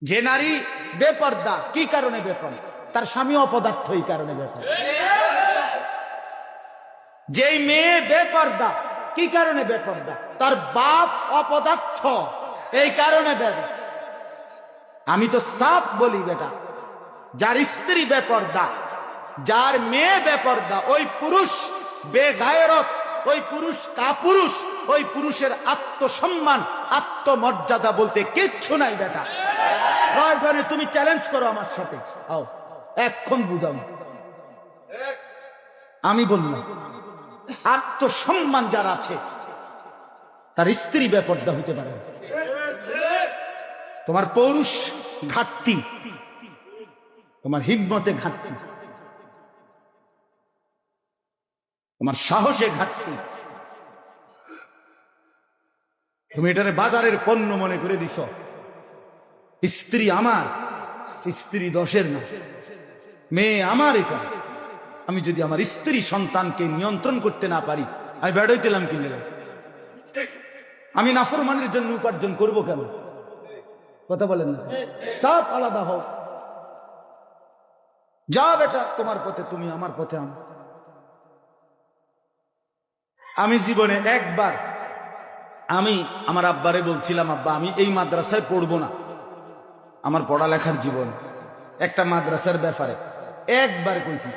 যে নারী বেপর্দা, কি কারণে বেপর্দা? তার স্বামী অপদার্থ, এই কারণে বেপর্দা। যেই মেয়ে বেপর্দা, কি কারণে বেপর্দা? তার বাপ অপদার্থ, এই কারণে বেপর্দা। আমি তো সাফ বলি বেটা, যার স্ত্রী বেপর্দা, যার মেয়ে বেপর্দা, ওই পুরুষ বেগায়রত, ওই পুরুষ কাপুরুষ, ওই পুরুষের আত্মসম্মান আত্মমর্যাদা বলতে কিচ্ছু নাই বেটা। প্রয়োজনে তুমি চ্যালেঞ্জ করো আমার সাথে, আও এখন বুঝাও। আমি বললাম আত্মসম্মান যার আছে তার স্ত্রী বেপর্দা হইতে পারে। তোমার পৌরুষ ঘাটতি, তোমার হিকমতে ঘাটতি, তোমার সাহসে ঘাটতি, তুমি এটারে বাজারের পণ্য মনে করে দিছ। স্ত্রী আমার, স্ত্রী দোষের না, মেয়ে আমার। এটা আমি যদি আমার স্ত্রী সন্তানকে নিয়ন্ত্রণ করতে না পারি, আমি বেড়াইতেলাম কিনে। আমি নাফরমানের জন্য উপার্জন করব কেন? কথা বলেন না, সব আলাদা হোক। যা বেটা তোমার পথে তুমি, আমার পথে আমি জীবনে একবার আমি আমার আব্বারে বলছিলাম, আব্বা আমি এই মাদ্রাসায় পড়বো না। আমার পড়ালেখার জীবন একটা মাদ্রাসার ব্যাপারে একবার কইছি,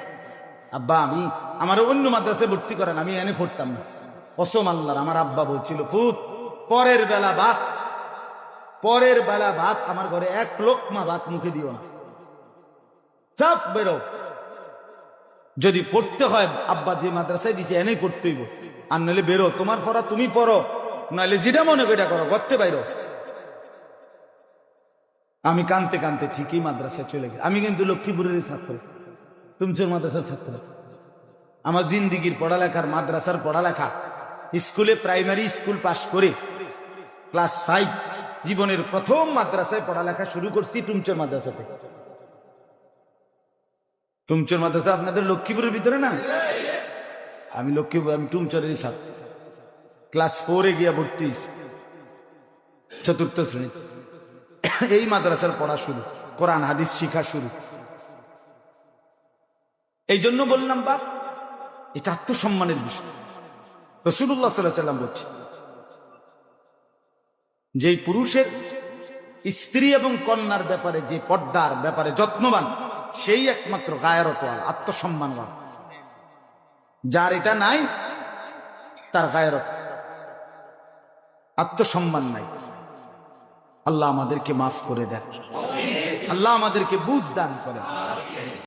আব্বা আমি আমার অন্য মাদ্রাসায় ভর্তি করেন, আমি এনে পড়তাম না। কসম আল্লাহর, আমার আব্বা বলছিল ফুট পরের বেলা ভাত আমার ঘরে এক লোকমা ভাত মুখে দিও না, চাপ বেরো। যদি পড়তে হয় আব্বা যে মাদ্রাসায় দিছে এনেই পড়তে হইব, আর নাহলে বেরো, তোমার পড়া তুমি পড়ো, নাহলে যেটা মনে করে করো, করতে বাইরো। আমি কানতে কানতে ঠিকই মাদ্রাসায় চলে গেছি। আমি কিন্তু লক্ষ্মীপুরের ছাত্র, তুমচোর মাদ্রাসার ছাত্র। আমার জিন্দিগির পড়ালেখার মাদ্রাসার পড়ালেখা, স্কুলে প্রাইমারি স্কুল পাশ করে ক্লাস 5 জীবনের প্রথম মাদ্রাসায় পড়ালেখা শুরু করছি তুমচোর মাদ্রাসাতে। তুমচোর মাদ্রাসা আপনাদের লক্ষ্মীপুরের ভিতরে না? আমি লক্ষ্মীপুর, আমি তুমচোরেরই ছাত্র। ক্লাস 4-এ গিয়া ভর্তি, চতুর্থ শ্রেণী। এই মাদ্রাসার পড়া শুরু, কোরআন হাদিস শিখা শুরু। এই জন্য বললাম বাপ, এটা আত্মসম্মানের বিষয়। রাসূলুল্লাহ সাল্লাল্লাহু আলাইহি ওয়াসাল্লাম বলছে, যেই পুরুষের স্ত্রী এবং কন্যার ব্যাপারে, যে পর্দার ব্যাপারে যত্নবান, সেই একমাত্র গায়রতওয়ালা, আত্মসম্মানবান। যার এটা নাই, তার গায়রত, আত্মসম্মান নাই। আল্লাহ আমাদেরকে মাফ করে দেন, আল্লাহ আমাদেরকে বুঝ দান করেন।